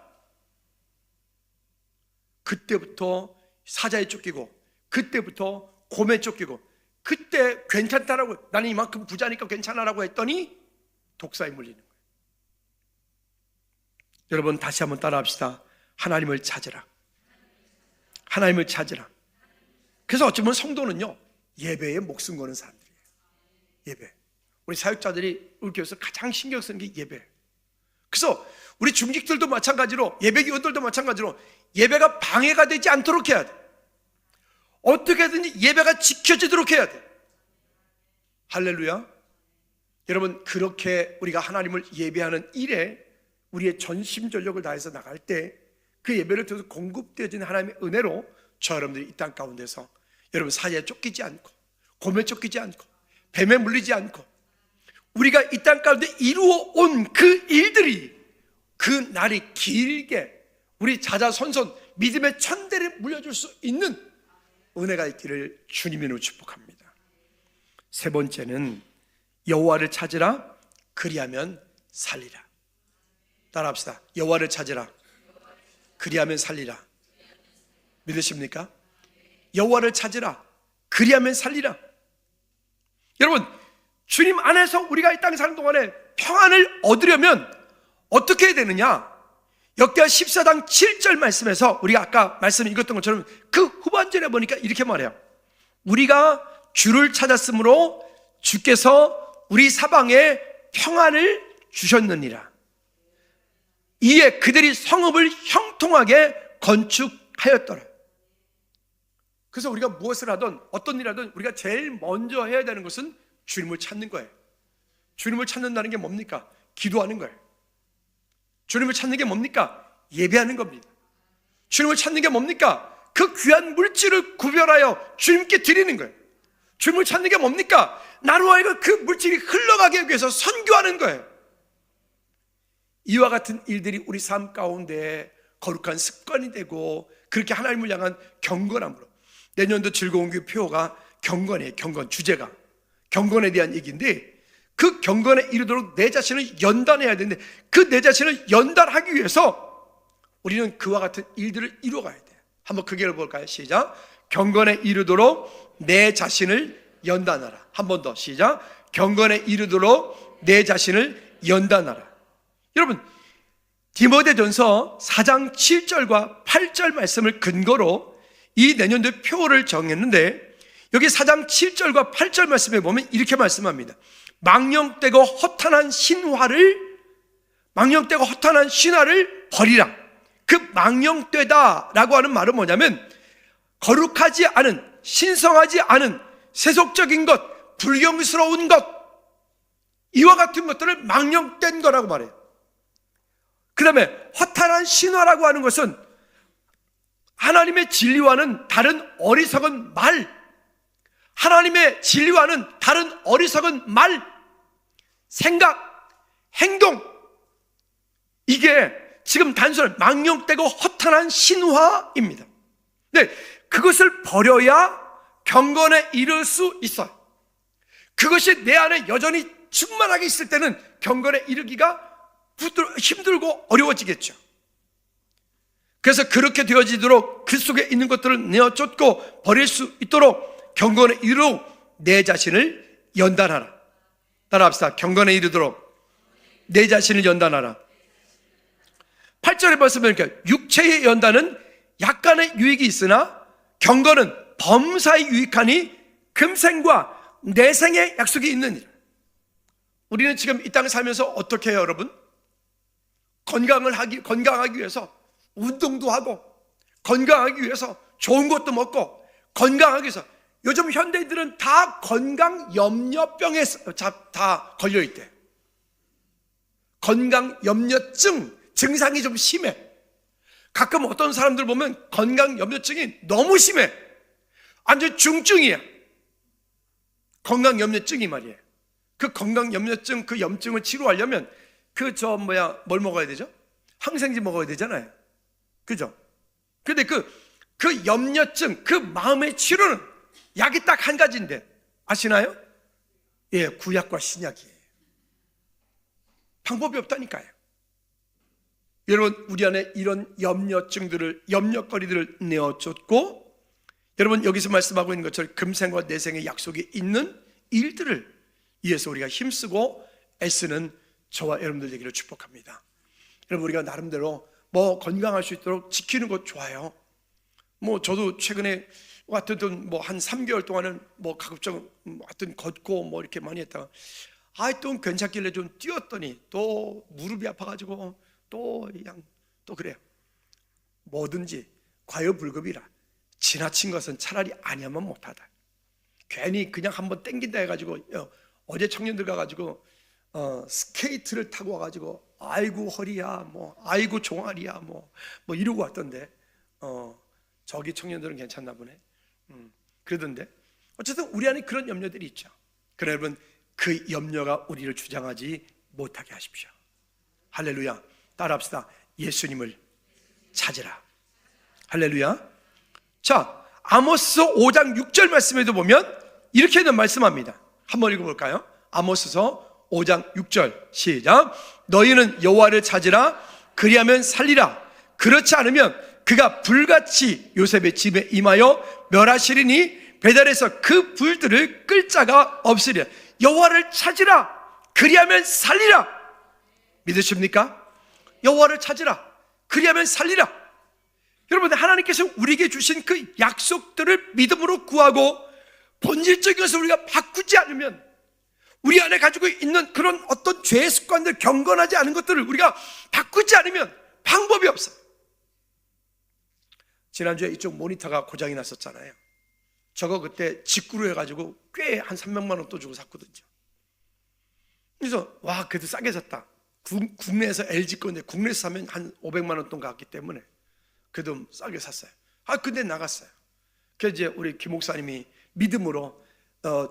그때부터 사자에 쫓기고, 그때부터 곰에 쫓기고, 그때 괜찮다라고, 나는 이만큼 부자니까 괜찮아라고 했더니 독사에 물리는 거예요. 여러분 다시 한번 따라합시다. 하나님을 찾으라. 하나님을 찾으라. 그래서 어쩌면 성도는요, 예배에 목숨 거는 사람들이에요. 예배. 우리 사역자들이 우리 교회에서 가장 신경 쓰는 게 예배. 그래서 우리 중직들도 마찬가지로, 예배기원들도 마찬가지로 예배가 방해가 되지 않도록 해야 돼. 어떻게든지 예배가 지켜지도록 해야 돼. 할렐루야. 여러분, 그렇게 우리가 하나님을 예배하는 일에 우리의 전심전력을 다해서 나갈 때 그 예배를 통해서 공급되어지는 하나님의 은혜로 저 여러분들이 이 땅 가운데서 여러분 사자에 쫓기지 않고, 곰에 쫓기지 않고, 뱀에 물리지 않고, 우리가 이 땅 가운데 이루어 온 그 일들이 그 날이 길게 우리 자자손손 믿음의 천대를 물려줄 수 있는 은혜가 있기를 주님으로 축복합니다. 세 번째는 여호와를 찾으라, 그리하면 살리라. 따라합시다. 여호와를 찾으라, 그리하면 살리라. 믿으십니까? 여호와를 찾으라, 그리하면 살리라. 여러분, 주님 안에서 우리가 이 땅에 사는 동안에 평안을 얻으려면 어떻게 해야 되느냐? 역대하 14장 7절 말씀에서 우리가 아까 말씀 읽었던 것처럼 그 후반절에 보니까 이렇게 말해요. 우리가 주를 찾았으므로 주께서 우리 사방에 평안을 주셨느니라. 이에 그들이 성읍을 형통하게 건축하였더라. 그래서 우리가 무엇을 하든 어떤 일을 하든 우리가 제일 먼저 해야 되는 것은 주님을 찾는 거예요. 주님을 찾는다는 게 뭡니까? 기도하는 거예요. 주님을 찾는 게 뭡니까? 예배하는 겁니다. 주님을 찾는 게 뭡니까? 그 귀한 물질을 구별하여 주님께 드리는 거예요. 주님을 찾는 게 뭡니까? 나로 하여금 그 물질이 흘러가기 위해서 선교하는 거예요. 이와 같은 일들이 우리 삶 가운데 거룩한 습관이 되고, 그렇게 하나님을 향한 경건함으로, 내년도 즐거운 교회 표어가 경건이에요. 경건, 주제가 경건에 대한 얘기인데, 그 경건에 이르도록 내 자신을 연단해야 되는데, 그 내 자신을 연단하기 위해서 우리는 그와 같은 일들을 이루어가야 돼요. 한번 크게 볼까요? 시작. 경건에 이르도록 내 자신을 연단하라. 한 번 더 시작. 경건에 이르도록 내 자신을 연단하라. 여러분, 디모데전서 4장 7절과 8절 말씀을 근거로 이 내년도의 표어를 정했는데, 여기 4장 7절과 8절 말씀에 보면 이렇게 말씀합니다. 망령되고 허탄한 신화를 버리라. 그 망령되다라고 하는 말은 뭐냐면, 거룩하지 않은, 신성하지 않은 세속적인 것, 불경스러운 것, 이와 같은 것들을 망령된 거라고 말해요. 그 다음에 허탄한 신화라고 하는 것은 하나님의 진리와는 다른 어리석은 말, 하나님의 진리와는 다른 어리석은 말, 생각, 행동, 이게 지금 단순한 망령되고 허탄한 신화입니다. 네, 그것을 버려야 경건에 이를 수 있어요. 그것이 내 안에 여전히 충만하게 있을 때는 경건에 이르기가 힘들고 어려워지겠죠. 그래서 그렇게 되어지도록 그 속에 있는 것들을 내어쫓고 버릴 수 있도록 경건에 이르도록 내 자신을 연단하라. 따라합시다. 경건에 이르도록 내 자신을 연단하라. 8절에 말씀을 보니까 육체의 연단은 약간의 유익이 있으나 경건은 범사에 유익하니 금생과 내생의 약속이 있느니라. 우리는 지금 이 땅에 살면서 어떻게 해요, 여러분? 건강하기 위해서 운동도 하고, 건강하기 위해서 좋은 것도 먹고, 건강하기 위해서 요즘 현대인들은 다 건강염려병에 다 걸려있대. 건강염려증 증상이 좀 심해. 가끔 어떤 사람들 보면 건강염려증이 너무 심해. 완전 중증이야. 건강염려증이 말이에요. 그 건강염려증, 그 염증을 치료하려면 뭘 먹어야 되죠? 항생제 먹어야 되잖아요. 그죠? 근데 그 염려증, 그 마음의 치료는 약이 딱 한 가지인데, 아시나요? 예, 구약과 신약이에요. 방법이 없다니까요. 여러분, 우리 안에 이런 염려증들을, 염려거리들을 내어쫓고, 여러분, 여기서 말씀하고 있는 것처럼 금생과 내생의 약속이 있는 일들을 위해서 우리가 힘쓰고 애쓰는 저와 여러분들 되기를 축복합니다. 여러분, 우리가 나름대로 건강할 수 있도록 지키는 것 좋아요. 저도 최근에 하여튼 한 3개월 동안은 가급적 하여튼 걷고 이렇게 많이 했다가 또 괜찮길래 좀 뛰었더니 또 무릎이 아파가지고 또 그래요. 뭐든지 과유불급이라 지나친 것은 차라리 아니하면 못하다. 괜히 그냥 한번 땡긴다 해가지고 어제 청년들 가가지고 스케이트를 타고 와가지고 아이고 허리야 아이고 종아리야 이러고 왔던데 저기 청년들은 괜찮나 보네. 그러던데 어쨌든 우리 안에 그런 염려들이 있죠. 그러나 여러분, 그 염려가 우리를 주장하지 못하게 하십시오. 할렐루야. 따라합시다. 예수님을 찾으라. 할렐루야. 자, 아모스 5장 6절 말씀에도 보면 이렇게는 말씀합니다. 한번 읽어볼까요? 아모스서 5장 6절 시작. 너희는 여호와를 찾으라. 그리하면 살리라. 그렇지 않으면 그가 불같이 요셉의 집에 임하여 멸하시리니 배달해서 그 불들을 끌 자가 없으리라. 여호와를 찾으라. 그리하면 살리라. 믿으십니까? 여호와를 찾으라. 그리하면 살리라. 여러분, 하나님께서 우리에게 주신 그 약속들을 믿음으로 구하고 본질적인 것을 우리가 바꾸지 않으면, 우리 안에 가지고 있는 그런 어떤 죄의 습관들, 경건하지 않은 것들을 우리가 바꾸지 않으면 방법이 없어요. 지난주에 이쪽 모니터가 고장이 났었잖아요. 저거 그때 직구로 해가지고 꽤 한 300만 원 또 주고 샀거든요. 그래서 그래도 싸게 샀다. 국내에서 LG 건데 국내에서 사면 한 500만 원 돈 갔기 때문에 그래도 싸게 샀어요. 근데 나갔어요. 그래서 이제 우리 김 목사님이 믿음으로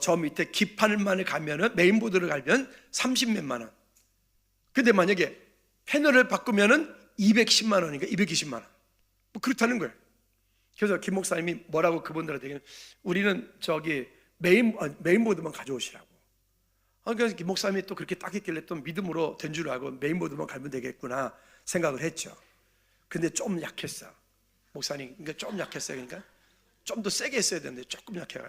저 밑에 기판만을 가면은, 메인보드를 가면 30몇만 원. 근데 만약에 패널을 바꾸면은 210만 원인가 220만 원. 그렇다는 거예요. 그래서 김 목사님이 뭐라고 그분들한테, 우리는 저기 메인보드만 가져오시라고. 그래서 김 목사님이 또 그렇게 딱 했길래 또 믿음으로 된 줄 알고 메인보드만 갈면 되겠구나 생각을 했죠. 근데 좀 약했어. 목사님, 그러니까 좀 약했어요. 그러니까 좀 더 세게 했어야 되는데 조금 약해요.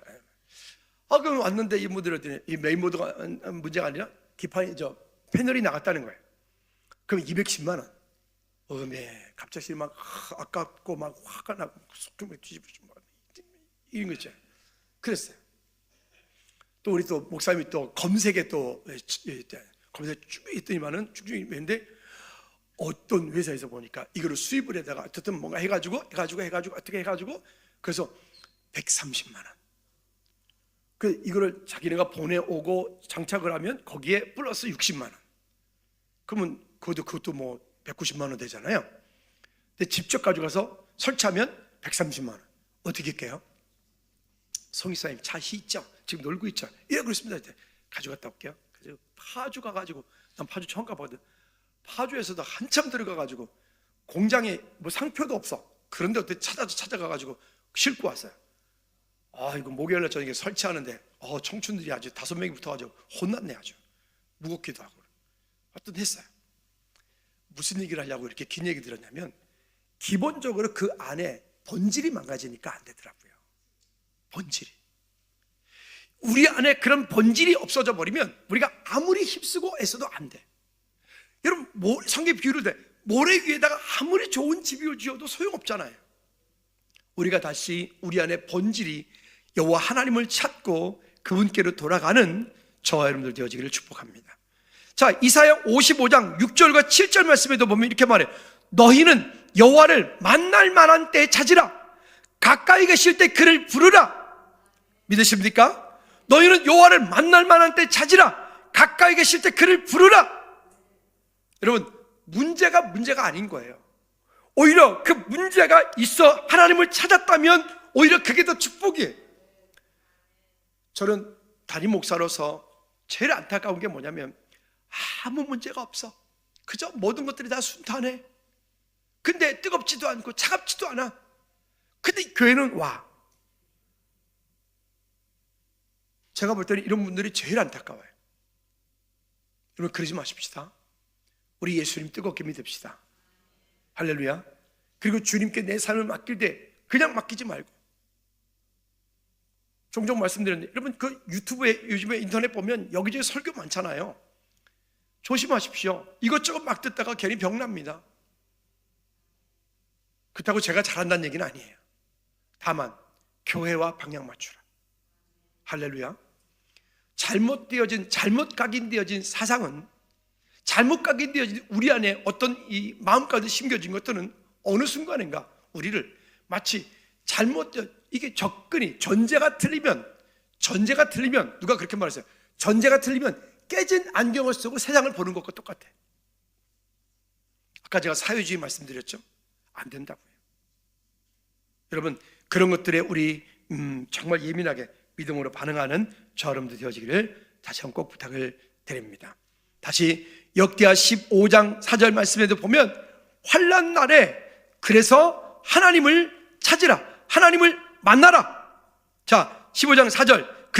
그럼 왔는데 이분들은 이 메인보드가 문제가 아니라 기판이 패널이 나갔다는 거예요. 그럼 210만 원. 갑자기 막 아깝고 막 화가 나고 속도 뒤집어지고 이런 거 있죠. 그랬어요. 또 우리 또 목사님이 또 검색에 검색 쭉 있더니만은 쭉 있는데 어떤 회사에서 보니까 이거를 수입을 해다가 어쨌든 뭔가 해가지고 어떻게 해가지고 그래서 130만 원. 그 이거를 자기네가 보내오고 장착을 하면 거기에 플러스 60만 원. 그러면 그것도 190만 원 되잖아요. 근데 직접 가져가서 설치하면 130만 원. 어떻게 할게요? 성의사님 차 있죠? 지금 놀고 있죠? 예, 그렇습니다. 가져갔다 올게요. 그래서 파주 가가지고, 난 파주 처음 가거든. 파주에서도 한참 들어가가지고 공장에 상표도 없어. 그런데 어떻게 찾아가가지고 싣고 왔어요. 이거 목요일날 저녁에 설치하는데 청춘들이 아주 5명이 붙어가지고 혼났네. 아주 무겁기도 하고. 하여튼 했어요. 무슨 얘기를 하려고 이렇게 긴 얘기 들었냐면, 기본적으로 그 안에 본질이 망가지니까 안 되더라고요. 본질이. 우리 안에 그런 본질이 없어져 버리면 우리가 아무리 힘쓰고 애써도 안 돼. 여러분, 성경 비유를 돼. 모래 위에다가 아무리 좋은 집을 지어도 소용없잖아요. 우리가 다시 우리 안에 본질이 여호와 하나님을 찾고 그분께로 돌아가는 저와 여러분들 되어지기를 축복합니다. 자, 이사야 55장 6절과 7절 말씀에도 보면 이렇게 말해. 너희는 여호와를 만날 만한 때에 찾으라. 가까이 계실 때 그를 부르라. 믿으십니까? 너희는 여호와를 만날 만한 때에 찾으라. 가까이 계실 때 그를 부르라. 여러분, 문제가 아닌 거예요. 오히려 그 문제가 있어 하나님을 찾았다면 오히려 그게 더 축복이에요. 저는 담임 목사로서 제일 안타까운 게 뭐냐면, 아무 문제가 없어. 그저 모든 것들이 다 순탄해. 근데 뜨겁지도 않고 차갑지도 않아. 근데 교회는 와. 제가 볼 때는 이런 분들이 제일 안타까워요. 여러분, 그러지 마십시다. 우리 예수님 뜨겁게 믿읍시다. 할렐루야. 그리고 주님께 내 삶을 맡길 때 그냥 맡기지 말고 종종 말씀드렸는데, 여러분 그 유튜브에 요즘에 인터넷 보면 여기저기 설교 많잖아요. 조심하십시오. 이것저것 막 듣다가 괜히 병납니다. 그렇다고 제가 잘한다는 얘기는 아니에요. 다만 교회와 방향 맞추라. 할렐루야. 잘못 각인되어진 사상은, 잘못 각인되어진 우리 안에 어떤 이 마음까지 심겨진 것들은 어느 순간인가 우리를 마치 이게 접근이, 전제가 틀리면 누가 그렇게 말했어요. 전제가 틀리면 깨진 안경을 쓰고 세상을 보는 것과 똑같아. 아까 제가 사회주의 말씀드렸죠? 안 된다고요. 여러분, 그런 것들에 우리 정말 예민하게 믿음으로 반응하는 저 여러분들 되어지기를 다시 한번 꼭 부탁을 드립니다. 다시 역대하 15장 4절 말씀에도 보면, 환난 날에 그래서 하나님을 찾으라, 하나님을 만나라. 자, 15장 4절,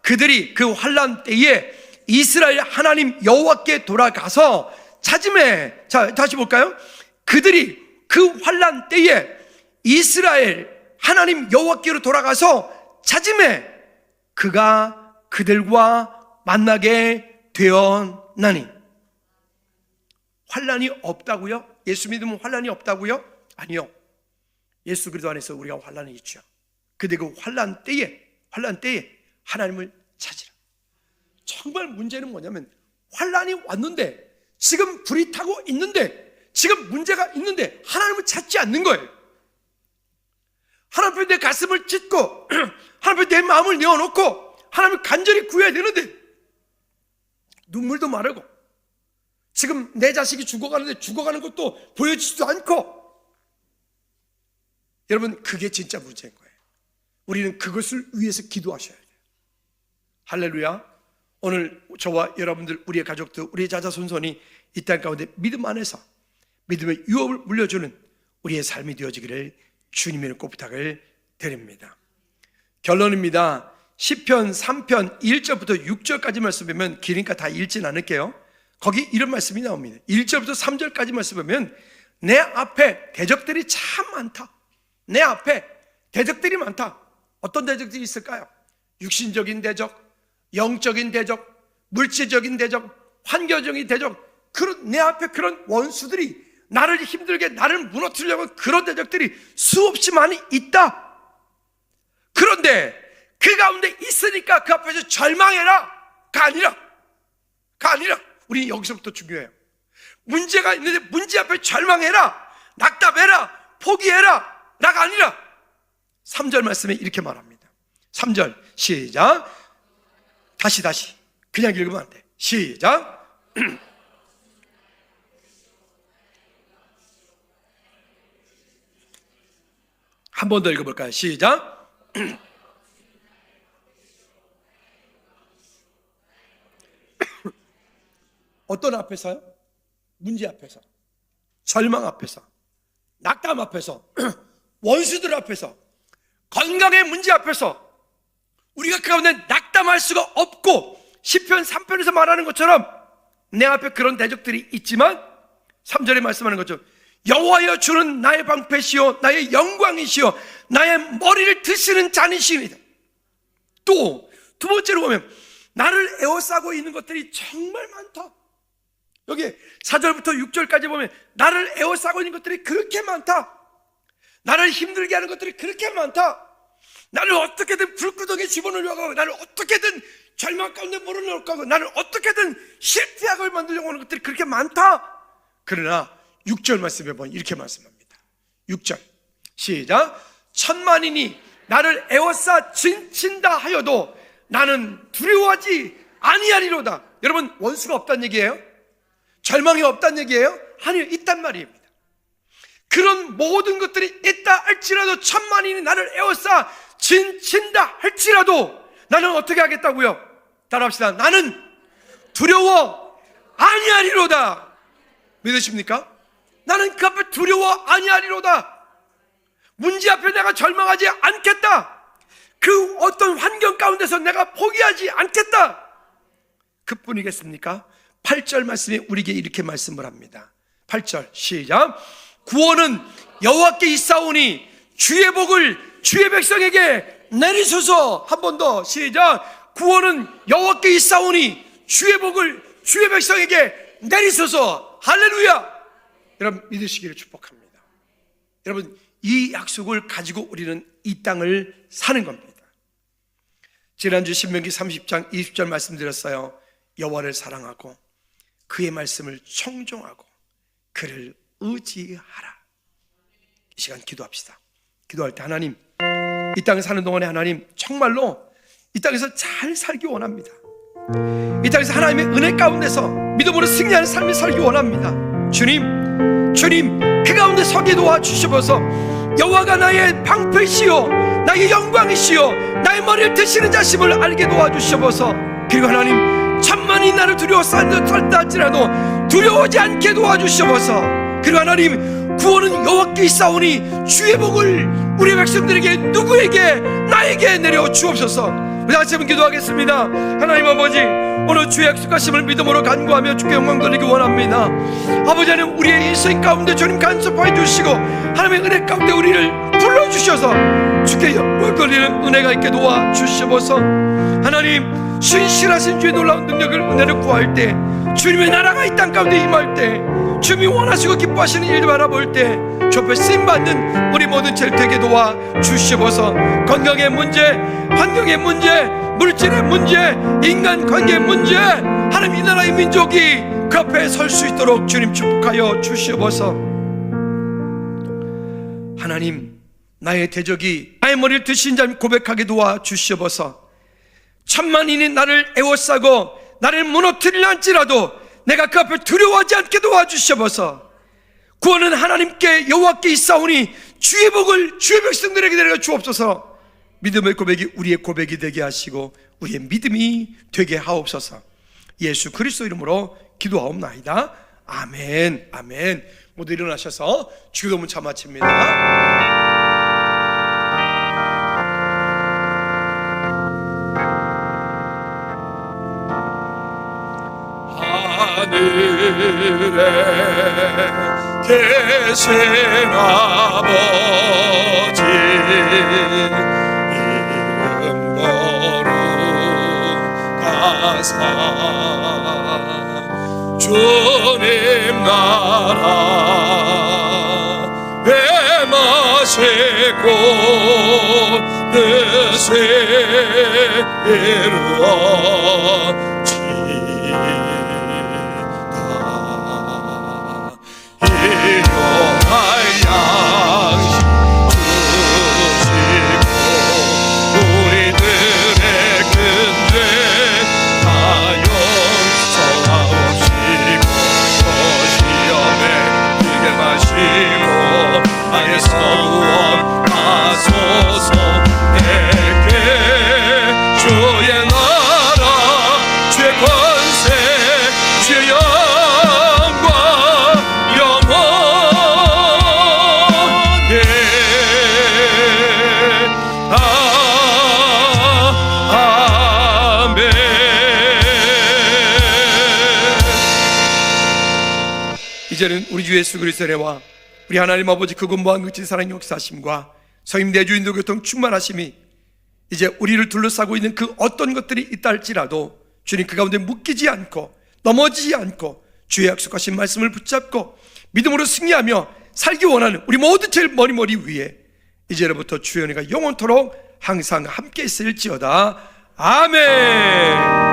그들이 그 환난 때에 이스라엘 하나님 여호와께 돌아가서 찾음에, 자 다시 볼까요? 그들이 그 환난 때에 이스라엘 하나님 여호와께로 돌아가서 찾음에 그가 그들과 만나게 되었나니. 환난이 없다고요? 예수 믿으면 환난이 없다고요? 아니요. 예수 그리스도 안에서 우리가 환난이 있죠. 근데 그 환난 때에 하나님을 찾으라. 정말 문제는 뭐냐면, 환난이 왔는데, 지금 불이 타고 있는데, 지금 문제가 있는데 하나님을 찾지 않는 거예요. 하나님 앞에 내 가슴을 찢고 하나님 앞에 내 마음을 내어놓고 하나님을 간절히 구해야 되는데 눈물도 마르고, 지금 내 자식이 죽어가는데 죽어가는 것도 보여주지도 않고, 여러분 그게 진짜 문제인 거예요. 우리는 그것을 위해서 기도하셔야 돼요. 할렐루야. 오늘 저와 여러분들, 우리의 가족들, 우리의 자자손손이 이 땅 가운데 믿음 안에서 믿음의 유업을 물려주는 우리의 삶이 되어지기를 주님의 꼭 부탁을 드립니다. 결론입니다. 시편 3편 1절부터 6절까지 말씀 보면, 기니까 다 읽진 않을게요. 거기 이런 말씀이 나옵니다. 1절부터 3절까지 말씀 보면, 내 앞에 대적들이 참 많다. 내 앞에 대적들이 많다. 어떤 대적들이 있을까요? 육신적인 대적, 영적인 대적, 물질적인 대적, 환경적인 대적, 그런 내 앞에 그런 원수들이 나를 힘들게, 나를 무너뜨리려고 그런 대적들이 수없이 많이 있다. 그런데 그 가운데 있으니까 그 앞에서 절망해라가 아니라 우리 여기서부터 중요해요. 문제가 있는데 문제 앞에 절망해라, 낙담해라, 포기해라 라가 아니라 3절 말씀에 이렇게 말합니다. 3절 시작. 다시 그냥 읽으면 안 돼. 시작. 한 번 더 읽어볼까요? 시작. 어떤 앞에서요? 문제 앞에서, 절망 앞에서, 낙담 앞에서, 원수들 앞에서, 건강의 문제 앞에서 우리가 그 가운데 낙담할 수가 없고, 시편 3편에서 말하는 것처럼 내 앞에 그런 대적들이 있지만 3절에 말씀하는 것처럼 여호와여 주는 나의 방패시요 나의 영광이시요 나의 머리를 드시는 잔이시니이다. 또 두 번째로 보면, 나를 에워싸고 있는 것들이 정말 많다. 여기 4절부터 6절까지 보면 나를 에워싸고 있는 것들이 그렇게 많다. 나를 힘들게 하는 것들이 그렇게 많다. 나를 어떻게든 불구덩이에 집어넣으려고 하고, 나를 어떻게든 절망 가운데 몰아넣으려고 하고, 나를 어떻게든 실패하게 만들려고 하는 것들이 그렇게 많다. 그러나 6절 말씀에 보면 이렇게 말씀합니다. 6절 시작. 천만인이 나를 에워싸 진친다 하여도 나는 두려워하지 아니하리로다. 여러분, 원수가 없다는 얘기예요? 절망이 없다는 얘기예요? 아니요, 있단 말입니다. 그런 모든 것들이 있다 할지라도, 천만인이 나를 에워싸 진친다 할지라도 나는 어떻게 하겠다고요? 따라합시다. 나는 두려워 아니하리로다. 믿으십니까? 나는 그 앞에 두려워 아니하리로다. 문제 앞에 내가 절망하지 않겠다. 그 어떤 환경 가운데서 내가 포기하지 않겠다. 그뿐이겠습니까? 8절 말씀에 우리에게 이렇게 말씀을 합니다. 8절 시작. 구원은 여호와께 있사오니 주의 복을 주의 백성에게 내리소서. 한 번 더 시작. 구원은 여호와께 있사오니 주의 복을 주의 백성에게 내리소서. 할렐루야. 여러분 믿으시기를 축복합니다. 여러분 이 약속을 가지고 우리는 이 땅을 사는 겁니다. 지난주 신명기 30장 20절 말씀드렸어요. 여호와를 사랑하고 그의 말씀을 청종하고 그를 의지하라. 이 시간 기도합시다. 기도할 때 하나님, 이 땅에 사는 동안에 하나님 정말로 이 땅에서 잘 살기 원합니다. 이 땅에서 하나님의 은혜 가운데서 믿음으로 승리하는 삶을 살기 원합니다. 주님 그 가운데 서게 도와주시옵소서. 여호와가 나의 방패시요 나의 영광이시요 나의 머리를 드시는 자심을 알게 도와주시옵소서. 그리고 하나님 천만이 나를 두려워 싼다 할지라도 두려워하지 않게 도와주시옵소서. 그리고 하나님 구원은 여호와께 있사오니 주의 복을 우리 백성들에게 누구에게 나에게 내려 주옵소서. 우리 다시 한번 기도하겠습니다. 하나님 아버지, 오늘 주의 약속하심을 믿음으로 간구하며 주께 영광 돌리기 원합니다. 아버지 하나님, 우리의 인생 가운데 주님 간섭하여 주시고 하나님의 은혜 가운데 우리를 불러주셔서 주께 영광 돌리는 은혜가 있게 도와주시옵소서. 하나님, 신실하신 주의 놀라운 능력을 은혜를 구할 때, 주님의 나라가 이 땅 가운데 임할 때, 주님이 원하시고 기뻐하시는 일을 바라볼 때 주 앞에 쓰임받는 우리 모든 죄를 되게 도와주시옵소서. 건강의 문제, 환경의 문제, 물질의 문제, 인간관계의 문제, 하나님 이 나라의 민족이 그 앞에 설 수 있도록 주님 축복하여 주시옵소서. 하나님, 나의 대적이 나의 머리를 드신 자 고백하게 도와주시옵소서. 천만인이 나를 애워싸고 나를 무너뜨리려 할지라도 내가 그 앞에 두려워하지 않게 도와주시옵소서. 구원은 하나님께 여호와께 있사오니 주의 복을 주의 백성들에게 내려 주옵소서. 믿음의 고백이 우리의 고백이 되게 하시고 우리의 믿음이 되게 하옵소서. 예수 그리스도 이름으로 기도하옵나이다. 아멘. 아멘. 모두 일어나셔서 주기도문 차 마칩니다. 하늘에 계신 아버지 이름 거룩하사 주님 나라 뱀하시고 뜻이 이루어지다. 일용할 양식 주시고 우리들의 근대 다 용서하옵시고 또 시험에 들게 마시고 악에서 구원하소서. 내게 주의 나라 주의 권세 주의 영광 영원히 아멘. 이제는 우리 주 예수 그리스도의 은혜와 우리 하나님 아버지 그분과 그치 사랑의 역사하심과 성임 내주인도 교통 충만하심이 이제 우리를 둘러싸고 있는 그 어떤 것들이 있다 할지라도 주님 그 가운데 묶이지 않고 넘어지지 않고 주의 약속하신 말씀을 붙잡고 믿음으로 승리하며 살기 원하는 우리 모두 제일 머리 위에 이제로부터 주의 은혜가 영원토록 항상 함께 있을지어다. 아멘.